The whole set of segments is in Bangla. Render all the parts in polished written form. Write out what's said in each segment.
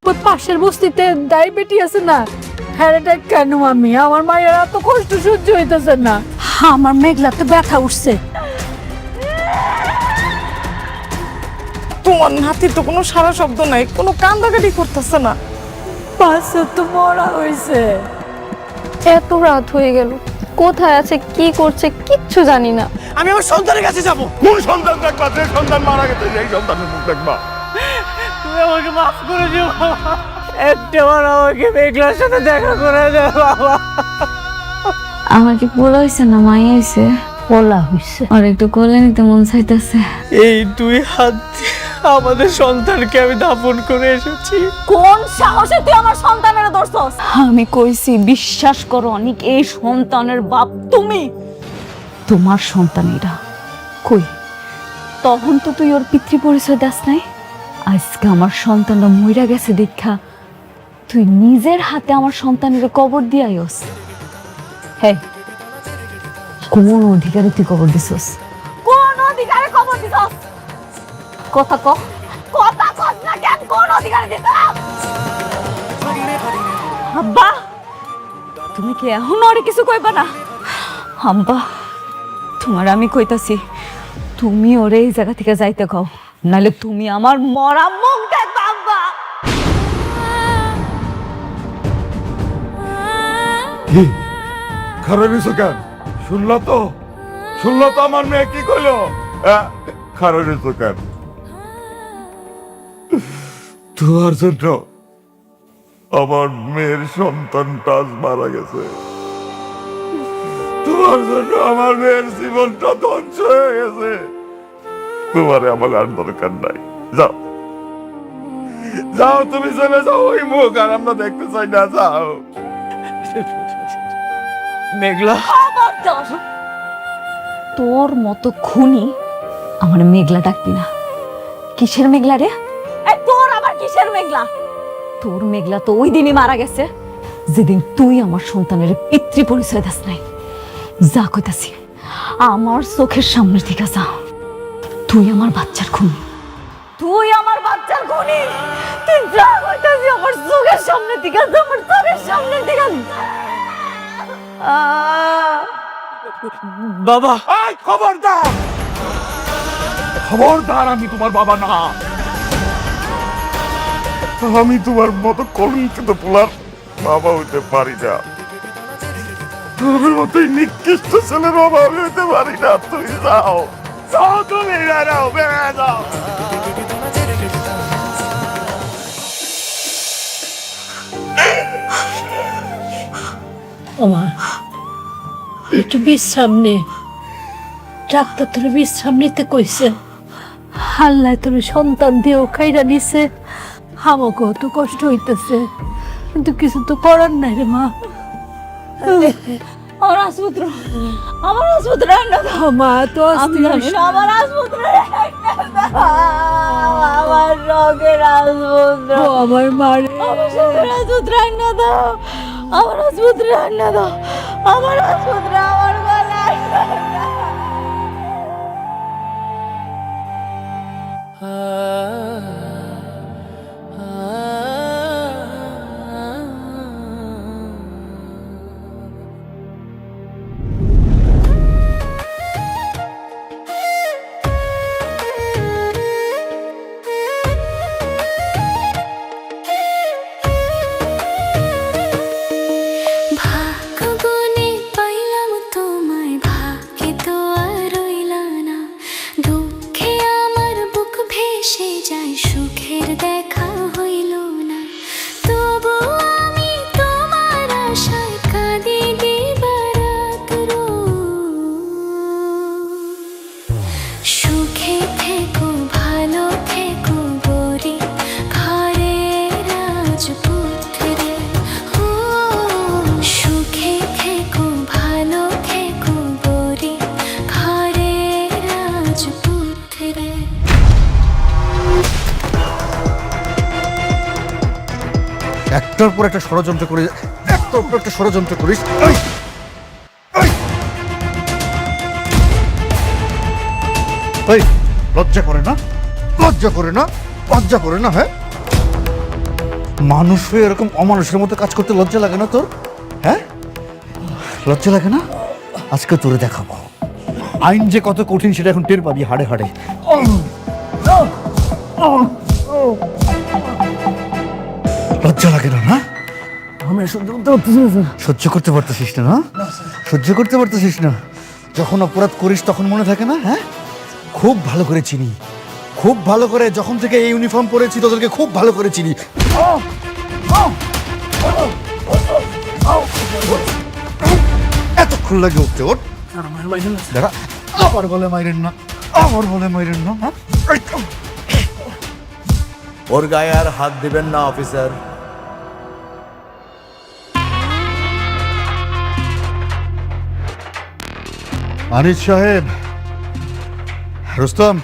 ওই পাশের বস্তিতে ডায়াবেটি আছে না, হ্যাঁ কেন আমি আমার মায়ের এত কষ্ট সহ্য হইতেছে না। আমার মেঘলাতে ব্যথা উঠছে। তোমার নাতির তো কোনো সারা শব্দ নাই, কোনো কান্দাকাটি করতেছে না। পাশে তো মরা হয়েছে। এত রাত হয়ে গেল, কোথায় আছে কি করছে কিচ্ছু জানি না। আমি আমার সন্তানের কাছে যাব। কোন সন্তান দেখবা? যে সন্তান মারা গেছে সেই সন্তানের মুখ দেখবা। তুমি আমাকে মাফ করে দিও বাবা, একটাবার আমাকে মেঘলার সাথে দেখা করে দাও বাবা। আমার কি বলা হয়েছে না মাই হয়েছে? বলা হয়েছে। আর একটু কোলে নিতে মন চাইতেছে। এই দুই হাত দিয়ে আমাদের সন্তানকে আমি দাফন করে এসেছি। কোন সাহসে তুই আমার সন্তানের ধরছস? আমি কইছি বিশ্বাস করো অনেক, এই সন্তানের বাপ তুমি। তোমার সন্তান এরা কই? তখন তো তুই ওর পিতৃ পরিচয় দাস নাই। আজকে আমার সন্তানটা মইরা গেছে দেখা তুই নিজের হাতে আমার সন্তানের কবর দিয়ে আইস। হ্যাঁ, কোন অধিকারে তুই কবর দিছস? কোন অধিকারে কবর দিছস? কথা কও, কথা কস না কেন? কোন অধিকারে দিছস? আব্বা, তুমি কি এখন আর কিছু কইবা না? আব্বা, তোমার আমি কইতাছি, তুমি ওরে এই জায়গা থেকে যাইতে কও, নাহলে তুমি আমার মরা মুখ দেখবা। আব্বা, কি খারাপ হয়েছো কেন? শুনলো তো আমার মেয়ে কি কইলো? খারাপ হয়েছো কেন? তোমার জন্য আমার মেয়ের সন্তানটা আজ মারা গেছে। তোমার জন্য আমার মেয়ের জীবনটা ধ্বংস হয়ে গেছে। তোমারে আমার আর দরকার নাই। যাও যাও, তুমি চলে যাও। ওই মুখ আর আমরা দেখতে চাই না। যাও। মেঘলা, তোর মতো খুনি আমার মেঘলা ডাকবি না। কিসের মেঘলা রে? তোর আবার কিসের মেঘলা? তোর মেঘলা তো ওই দিনই মারা গেছে যেদিন তুই আমার সন্তানের পিতৃ পরিচয় দাস নাই। যা কইতাছি আমার চোখের সামনে থেকে যা। তুই আমার বাচ্চার খুনি, তুই আমার বাচ্চার খুনি। তুই যা কইতাছি আমার চোখের সামনে থেকে যা, আমার চোখের সামনে থেকে যা। বাবা, এই খবরদার, খবরদার, আমি তোমার বাবা না। আমি তোমার মতো কলঙ্কিত পোলার বাবা হইতে পারি না। তোমার মতো নিকৃষ্ট ছেলের বাবা হইতে পারি না। তুমি যাও, যাও, তুমি যাও, বেড়ে যাও। ওমা, একটু বিশ্রাম নে। ডাক্তার তোর বিশ্রাম নিতে কইছে। আল্লাহ তোর সন্তান দিয়েও খাইরা নিছে। আমাকেও তো কষ্ট হইতেছে, কিন্তু কিছু তো করার নাই রে মা। আমার আসপুত্র, আমার আসপুত্র আইনা দাও। মা তো আমি জানি না, আমার আসপুত্র আমার রোগের আসপুত্র, আমার মারে। আমার শখের আসপুত্র আইনা দাও। আমার আসপুত্র আইনা দাও। আমার আসপুত্র আমার গলায় একটার পর একটা ষড়যন্ত্র করে, একটার পর একটা ষড়যন্ত্র করিস। লজ্জা করে না? লজ্জা করে না? লজ্জা করে না? হ্যাঁ, মানুষ হয়ে এরকম অমানুষের মতো কাজ করতে লজ্জা লাগে না তোর? হ্যাঁ, লজ্জা লাগে না? আজকে তোরে দেখাবো আইন যে কত কঠিন সেটা এখন টের পাবি হাড়ে হাড়ে। লজ্জা লাগে না? না সহ্য করতে পারতেছিস না? না সহ্য করতে পারতেছিস না? যখন অপরাধ করিস তখন মনে থাকে না? হ্যাঁ, খুব ভালো করে চিনি, খুব ভালো করে। যখন থেকে এই ইউনিফর্ম পরেছি তোদেরকে খুব ভালো করে চিনি। এতক্ষণ লাগে উঠতে? ওঠ, দাঁড়া। আবার বলে মাইরেন না, আবার বলে মাইরেন না। হ্যাঁ, ওর গায়ে আর হাত দিবেন না অফিসার। আনিস সাহেব, রুস্তম,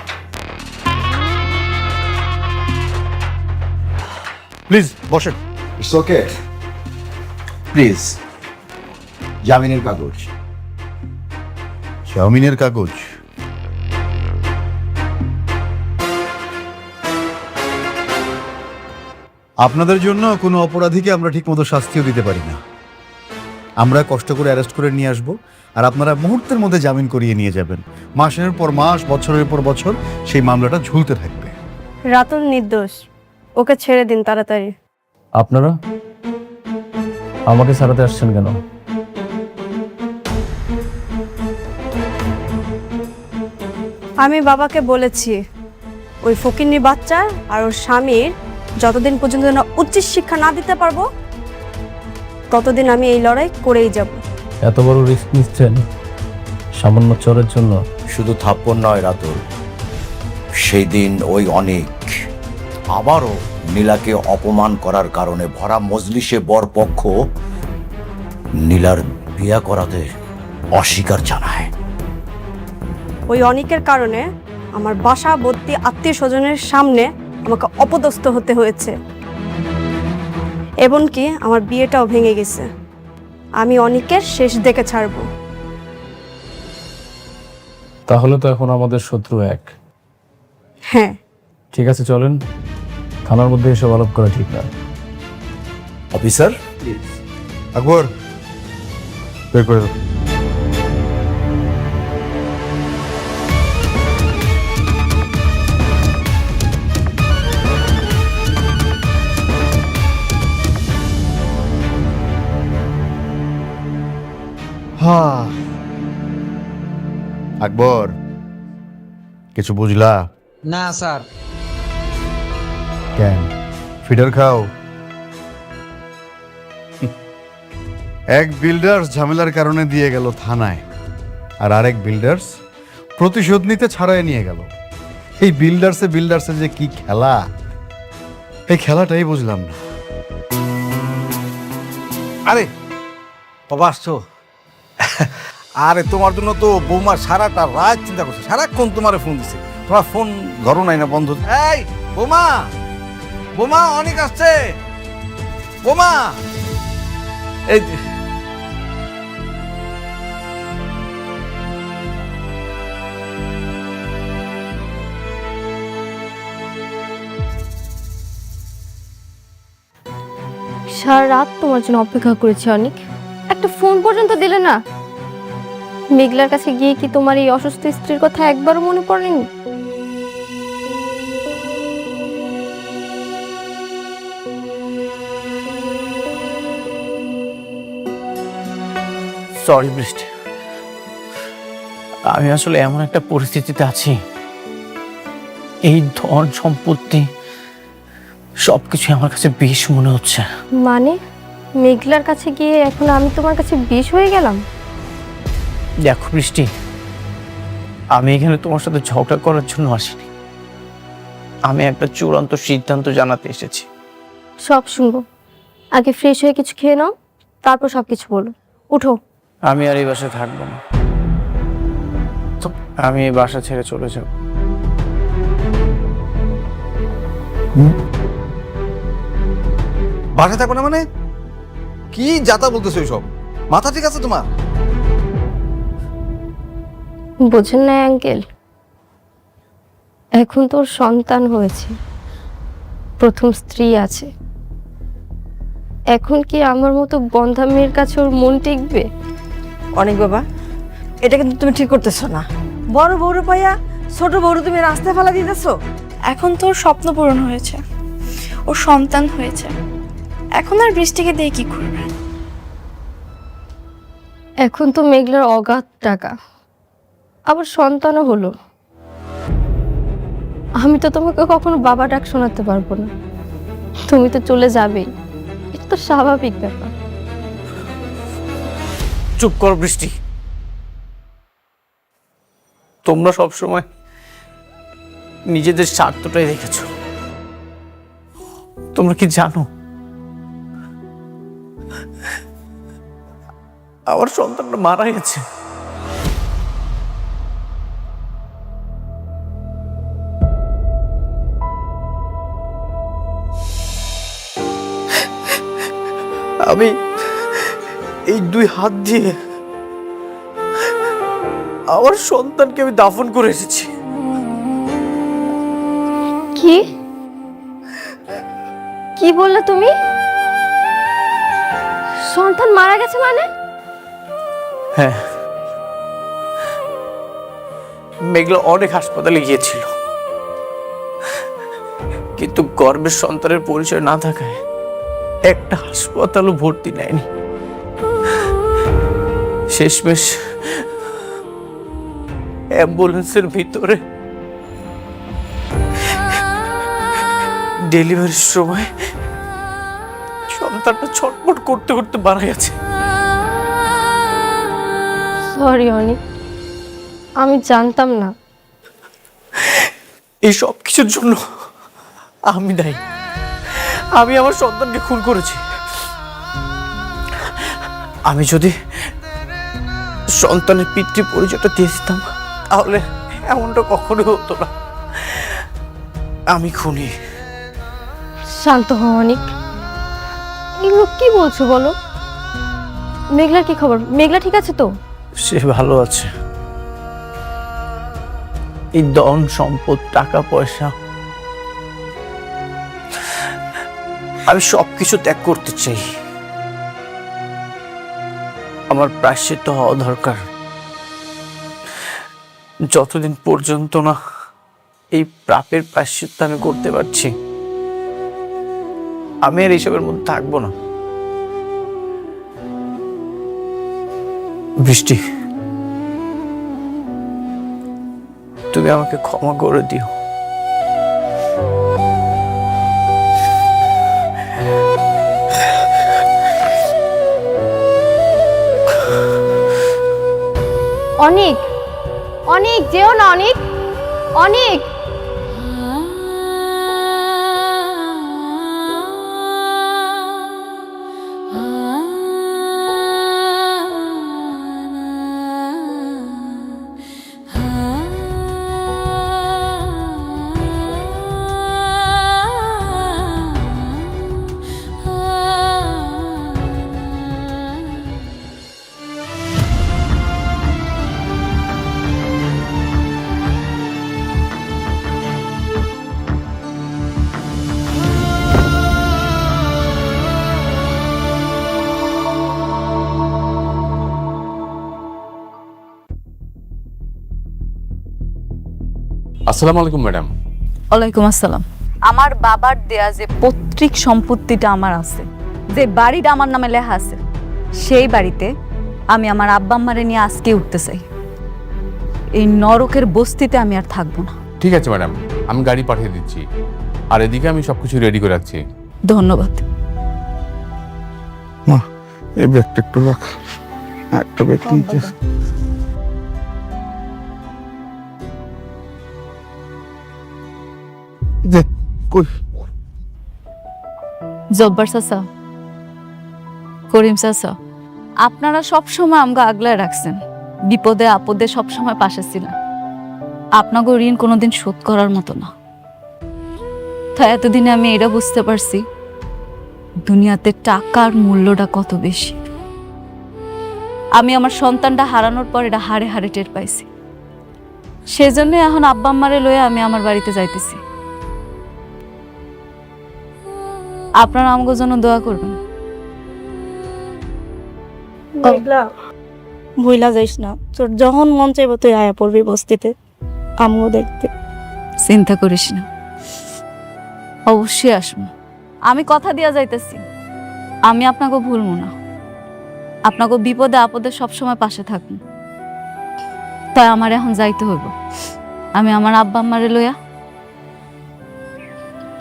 প্লিজ বসেন। It's okay, please. জামিনের কাগজ। জামিনের কাগজ? আপনাদের জন্য কোনো অপরাধীকে আমরা ঠিকমতো শাস্তিও দিতে পারি না। আমরা কষ্ট করে অ্যারেস্ট করে নিয়ে আসব, আর আপনারা মুহূর্তের মধ্যে জামিন করিয়ে নিয়ে যাবেন। মাসের পর মাস, বছরের পর বছর সেই মামলাটা ঝুলতে থাকবে। রাতুল নির্দোষ, ওকে ছেড়ে দিন তাড়াতাড়ি। আপনারা আমাকে ছাড়াতে আসছেন কেন? আমি বাবাকে বলেছি ওই ফকিন্নি বাচ্চা আর ওর স্বামীর যতদিন পর্যন্ত না উচিত শিক্ষা না দিতে পারবো ততদিন আমি এই লড়াই করেই যাব। এত বড় রিস্ক নিচ্ছেন সামান্য চোরের জন্য? শুধু থাপ্পড় নয় রাতুল, সেই দিন ওই অনেক আবারও নীলাকে অপমান করার কারণে ভরা মজলিসে বরপক্ষ নীলার বিয়া করাতে অস্বীকার জানায়। ওই অনেকের কারণে আমার বাসা ভর্তি আত্মীয় স্বজনের সামনে আমাকে অপদস্থ হতে হয়েছে, এমনকি আমার বিয়েটাও ভেঙে গেছে। আমি অনেকের শেষ দেখে ছাড়বো। তাহলে তো এখন আমাদের শত্রু এক। হ্যাঁ, ঠিক আছে, চলেন। থানার মধ্যে এসব আলাপ করা ঠিক না। অফিসার, আকবর, বের করে দাও। হ্যাঁ, আকবর, কিছু বুঝলা? না স্যার। কেন ফিডার খাও? এক বিল্ডার্স ঝামেলার কারণে দিয়ে গেল থানায়, আর আরেক বিল্ডার্স প্রতিশোধ নিতে ছাড়াই নিয়ে গেল। এই বিল্ডার্সে যে কি খেলা, এই খেলাটাই বুঝলাম না। আরে বাবা আসছো? আরে তোমার জন্য তো বৌমা সারাটা রাত চিন্তা করছে, সারাক্ষণ তোমার ফোন দিছে। তোমার ফোন ধরো নাই না, বন্ধ। এই বৌমা, বৌমা অনেক আসছে, বৌমা। এই সারা রাত তোমার জন্য অপেক্ষা করেছি অনেক, একটা ফোন পর্যন্ত দিলে না। মেঘলার কাছে গিয়ে কি তোমার এই অসুস্থ স্ত্রীর কথা একবারও মনে পড়েনি? সরি বৃষ্টি, আমি আসলে এমন একটা পরিস্থিতিতে আছি, এই ধন সম্পত্তি সবকিছু আমার কাছে বিষ মনে হচ্ছে। মানে মেঘলার কাছে গিয়ে এখন আমি তোমার কাছে বিষ হয়ে গেলাম? দেখো বৃষ্টি, আমি এখানে তোমার সাথে ঝগড়া করার জন্য আসিনি, আমি একটা চূড়ান্ত সিদ্ধান্ত জানাতে এসেছি। সব শুনবো, আগে ফ্রেশ হয়ে কিছু খেয়ে নাও, তারপর সবকিছু বলো। উঠো। আমি আর এই বাসায় থাকবো না, আমি এই বাসা ছেড়ে চলে যাব। বাসায় থাকো না মানে? কি যাতা বলতেছো এইসব? মাথা ঠিক আছে তোমার? বোঝেন না আঙ্কেল, এখন তোর সন্তান হয়েছে, প্রথম স্ত্রী আছে, এখন কি আমার মতো বন্ধা মেয়ের কাছে ওর মন টিকবে? অনেক বাবা, এটা কিন্তু তুমি ঠিক করতেছো না। বড় বউরে পাইয়া ছোট বউরে তুমি রাস্তায় ফেলা দিতেছো। এখন তো ওর স্বপ্ন পূরণ হয়েছে, ওর সন্তান হয়েছে, এখন আর বৃষ্টিকে দিয়ে কি করবে? এখন তো মেঘলার অগাধ টাকা, আবার সন্তানও হলো। আমি তো তোমাকে কখনো বাবা ডাক শোনাতে পারবো না, তুমি তো চলে যাবেই, এটা তো স্বাভাবিক ব্যাপার। চুপ কর বৃষ্টি। তোমরা সবসময় নিজেদের স্বার্থটাই দেখেছো। তোমরা কি জানো আমার সন্তানটা মারা গেছে? আমি এই 2 হাত দিয়ে আমার সন্তানকে আমি দাফন করে এসেছি। কি কি বললে তুমি? সন্তান মারা গেছে মানে? হ্যাঁ, মেঘলা অনেক হাসপাতালে গিয়েছিল, কিন্তু গর্ভের সন্তানের পরিচয় না থাকায় একটা হাসপাতালও ভর্তি নেয়নি। শেষমেশ অ্যাম্বুলেন্সের ভিতরে ডেলিভারির সময় সন্তানটা ছটফট করতে করতে মারা গেছে। সরি অনিক, আমি জানতাম না। এই সব কিছুর জন্য আমি দায়ী। আমি আমার সন্তানকে খুন করেছি। আমি যদি সন্তানের পিতৃ পরিচয়টা দিয়ে দিতাম তাহলে এমনটা কখনো হতো না। আমি খুনি। শান্ত হও অনিক, এগুলো কি বলছো বলো? মেঘলার কি খবর? মেঘলা ঠিক আছে তো? সে ভালো আছে। এই ধন সম্পদ টাকা পয়সা আমি সবকিছু ত্যাগ করতে চাই। আমার প্রায়শ্চিত্ত হওয়া দরকার। যতদিন পর্যন্ত না এই পাপের প্রায়শ্চিত্ত আমি করতে পারছি, আমি আর এইসবের মধ্যে থাকবো না। বৃষ্টি, তুমি আমাকে ক্ষমা করে দিও। অনিক, অনিক যেও না অনিক, অনিক। আসসালামু আলাইকুম ম্যাডাম। ওয়ালাইকুম আসসালাম। আমার বাবার দেয়া যে পৈতৃক সম্পত্তিটা আমার আছে, যে বাড়িটা আমার নামে লেখা আছে, সেই বাড়িতে আমি আমার আব্বা আম্মারে নিয়ে আজকে উঠতে চাই। এই নরকের বস্তিতে আমি আর থাকবো না। ঠিক আছে ম্যাডাম, আমি গাড়ি পাঠিয়ে দিচ্ছি, আর এদিকে আমি সবকিছু রেডি করে রাখছি। ধন্যবাদ। মা, এই ব্যাগটা একটু রাখ। একটা ব্যাগ নিচে। দে, কই? জব্বার চাচা, করিম চাচা, আপনারা সবসময় আমাকে আগলায় রাখছেন, বিপদে আপদে সবসময় পাশে ছিলেন। আপনাকে ঋণ কোনোদিন শোধ করার মতো না। তাই এতদিনে আমি এটা বুঝতে পারছি দুনিয়াতে টাকার মূল্যটা কত বেশি। আমি আমার সন্তানটা হারানোর পর এটা হাড়ে হাড়ে টের পাইছি। সেজন্য এখন আব্বা আম্মারে লয়ে আমি আমার বাড়িতে যাইতেছি। আপনারা আমাকে জন্য দোয়া করবেন। মেঘলা ভুইলা যাইস না, তোর যখন মন চাইবো তুই আয়া পড়বি বস্তিতে আমিও দেখতে। চিন্তা করিস না, অবশ্যই আসবো। আমি কথা দিয়া যাইতেছি, আমি আপনাকে ভুলবো না, আপনাকে বিপদে আপদে সবসময় পাশে থাকবো। তাই আমার এখন যাইতে হইব। আমি আমার আব্বা আম্মারে লইয়া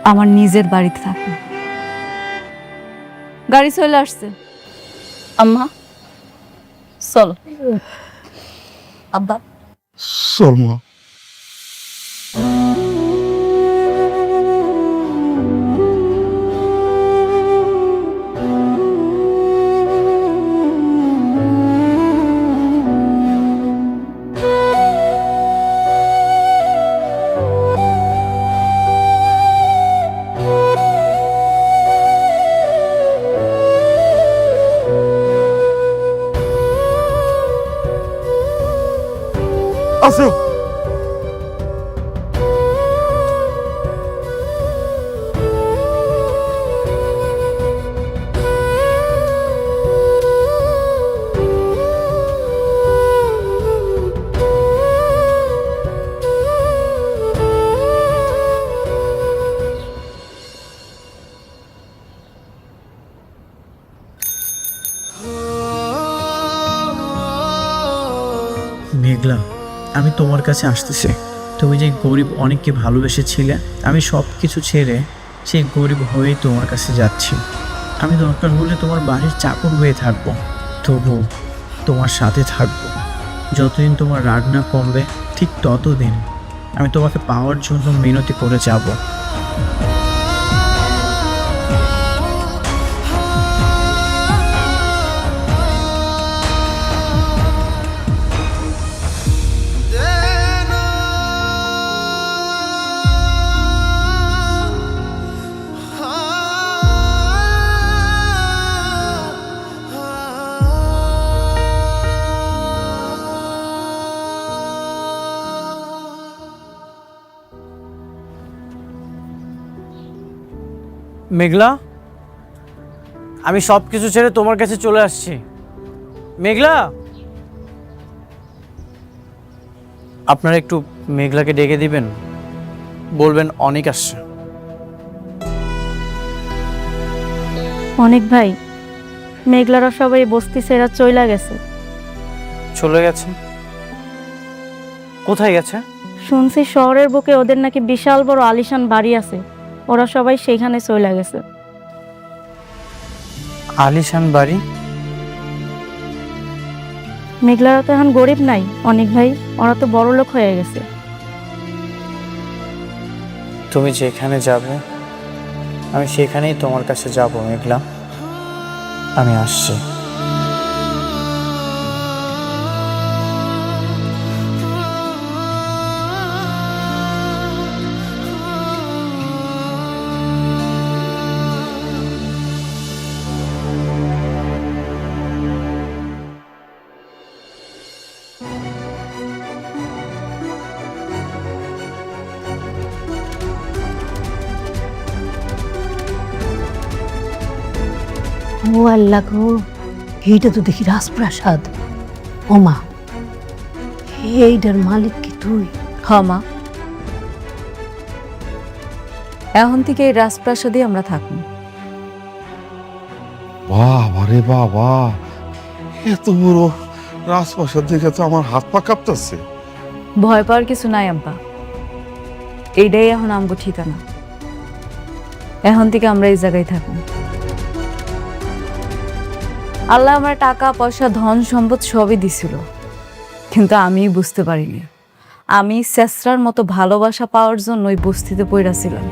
আমার নিজের বাড়িতে থাকবো। গাড়ি চলে আসছে, আম্মা চল। আব্বা চল মা। আসো। মেঘলা, আমি তোমার কাছে আসতেছি। তুমি যে গরিব অনেককে ভালোবেসেছিলে, আমি সব কিছু ছেড়ে সেই গরিব হয়েই তোমার কাছে যাচ্ছি। আমি দরকার হলে তোমার বাড়ির চাকর হয়ে থাকবো, তবু তোমার সাথে থাকবো। যতদিন তোমার রাগ না কমবে ঠিক ততদিন আমি তোমাকে পাওয়ার জন্য মিনতি করে যাব। মেঘলা, আমি সব কিছু ছেড়ে তোমার কাছে চলে আসছি। মেঘলা, আপনারা একটু মেঘলাকে ডেকে দিবেন, বলবেন অনেক আসছে। অনেক ভাই, মেঘলারা সবাই বস্তি ছেড়া চইলা গেছে। চলে গেছে? কোথায় গেছে? শুনছি শহরের বুকে ওদের নাকি বিশাল বড় আলিশান বাড়ি আছে, ওরা সবাই সেইখানে চইলা গেছে। আলিশান বাড়ি? মেঘলারা তো এখন গরিব নাই অনেক ভাই, ওরা তো বড় লোক হয়ে গেছে। তুমি যেখানে যাবে আমি সেখানেই তোমার কাছে যাব। মেঘলা, আমি আসছি। ও আল্লাহ গো, এইটা তো দেখি রাজপ্রাসাদ। ওমা, এইটার মালিক কি তুই? হ্যাঁ মা, এখন থেকে এই রাজপ্রাসাদে আমরা থাকবো। বাবা রে বাবা, এত বড় রাজপ্রাসাদ দেখে তো আমার হাত পা কাঁপতেছে। ভয় পাওয়ার কিছু নাই আব্বা, এইটাই এখন আমগো ঠিকানা। এখন থেকে আমরা এই জায়গায় থাকবো। আল্লাহ আমার টাকা পয়সা ধন সম্পদ সবই দিছিল, কিন্তু আমি বুঝতে পারিনি আমি শেষরার মতো ভালোবাসা পাওয়ার জন্য ওই বস্তিতে পড়েছিলাম।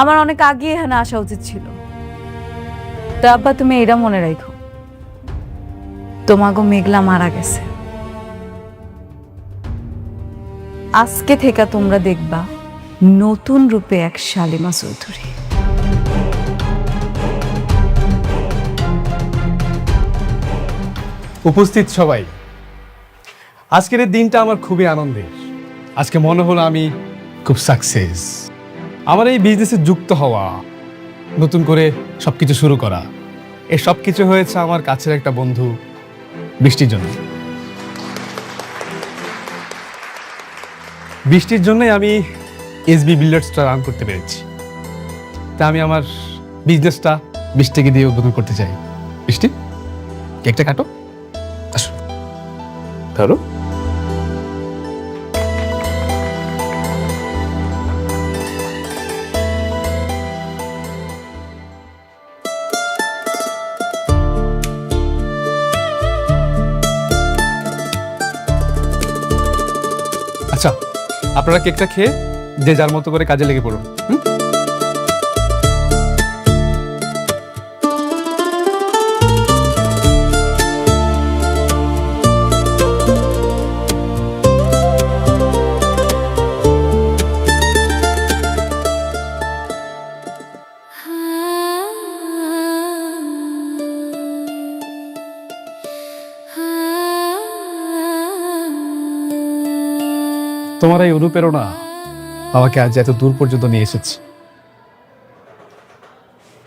আমার অনেক আগে এখানে আসা উচিত ছিল। তো আব্বা, তুমি এটা মনে রাখো, তোমাগো মেঘলা মারা গেছে। আজকে থেকে তোমরা দেখবা নতুন রূপে এক শালিমা চৌধুরী। উপস্থিত সবাই, আজকের এই দিনটা আমার খুবই আনন্দের। আজকে মনে হলো আমি খুব সাকসেস। আমার এই বিজনেসে যুক্ত হওয়া, নতুন করে সবকিছু শুরু করা, এসব কিছু হয়েছে আমার কাছের একটা বন্ধু বৃষ্টির জন্য। বৃষ্টির জন্যই আমি এসবি বিল্ডার্সটা রান করতে পেরেছি। তা আমি আমার বিজনেসটা বৃষ্টিকে দিয়ে উদ্বোধন করতে চাই। বৃষ্টি, কেকটা কাটো, আসো ধরো। আচ্ছা, আপনারা কেকটা খেয়ে যে যার মতো করে কাজে লেগে পড়ুন। তোমার এই অনুপ্রেরণা আমাকে আজ এত দূর পর্যন্ত নিয়ে এসেছে।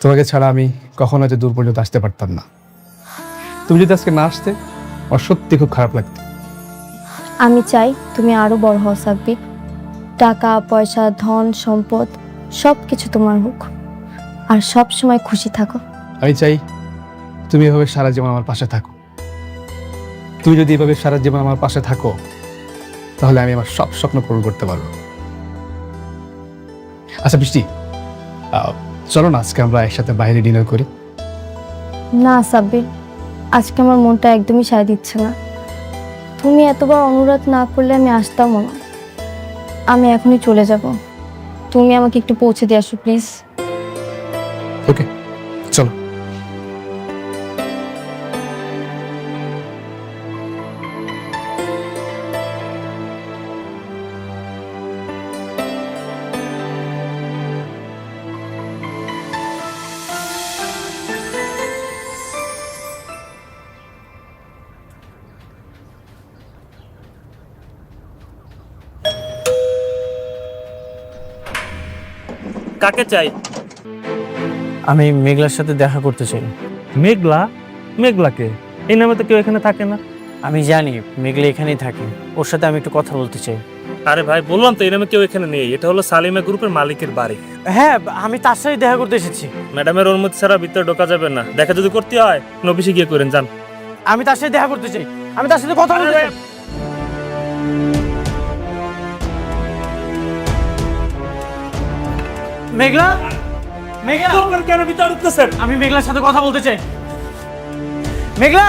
তোমাকে ছাড়া আমি কখনো এত দূর পর্যন্ত আসতে পারতাম না। তুমি যদি আজকে না আসতে, আমার সত্যি খুব খারাপ লাগতো। আমি চাই তুমি আরো বড় হও সাব্বির। টাকা পয়সা ধন সম্পদ সব কিছু তোমার হোক, আর সব সময় খুশি থাকো। আমি চাই তুমি এভাবে সারা জীবন আমার পাশে থাকো। তুমি যদি এভাবে সারা জীবন আমার পাশে থাকো, তাহলে আমি আমার সব স্বপ্ন পূরণ করতে পারবো। আচ্ছা বৃষ্টি, চলো না আজকে আমরা একসাথে বাইরে ডিনার করি। না সাব্বির, আজকে আমার মনটা একদমই সায় দিচ্ছে না। তুমি এতবার অনুরোধ না করলে আমি আসতামও না। আমি এখনই চলে যাব। তুমি আমাকে একটু পৌঁছে দিয়ে আসো প্লিজ। ওকে, চলো। কাকে চাই? আমি মেঘলার সাথে দেখা করতে চাই। মেঘলা? মেঘলাকে? এই নামে তো কেউ এখানে থাকে না। আমি জানি মেঘলা এখানেই থাকে, ওর সাথে আমি একটু কথা বলতে চাই। আরে ভাই, বললাম তো এই নামে কেউ এখানে নেই। এটা হলো সালিমা গ্রুপের মালিকের বাড়ি। হ্যাঁ, আমি তার সাথে দেখা করতে এসেছি। ম্যাডামের অনুমতি ছাড়া ভিতরে ঢোকা যাবে না। দেখা যদি করতে হয় অফিসে গিয়ে করেন, যান। আমি তার সাথে দেখা করতে চাই, আমি তার সাথে কথা বলতে চাই। মেঘলা, মেঘলা কেন ভিতরে ঢুকতেছেন? আমি মেঘলার সাথে কথা বলতে চাই। মেঘলা,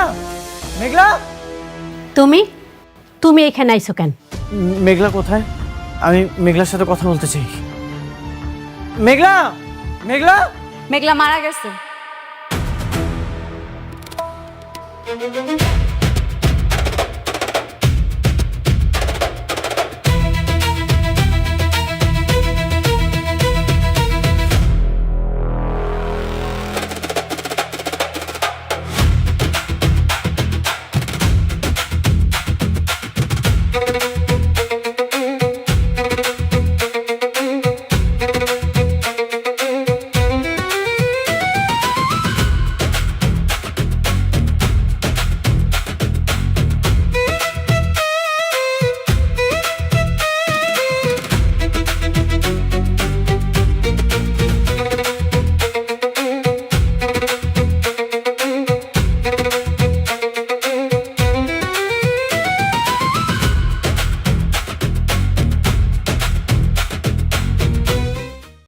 মেঘলা, তুমি তুমি এখানে আইছো কেন? মেঘলা কোথায়? আমি মেঘলার সাথে কথা বলতে চাই। মেঘলা, মেঘলা, মেঘলা মারা গেছে।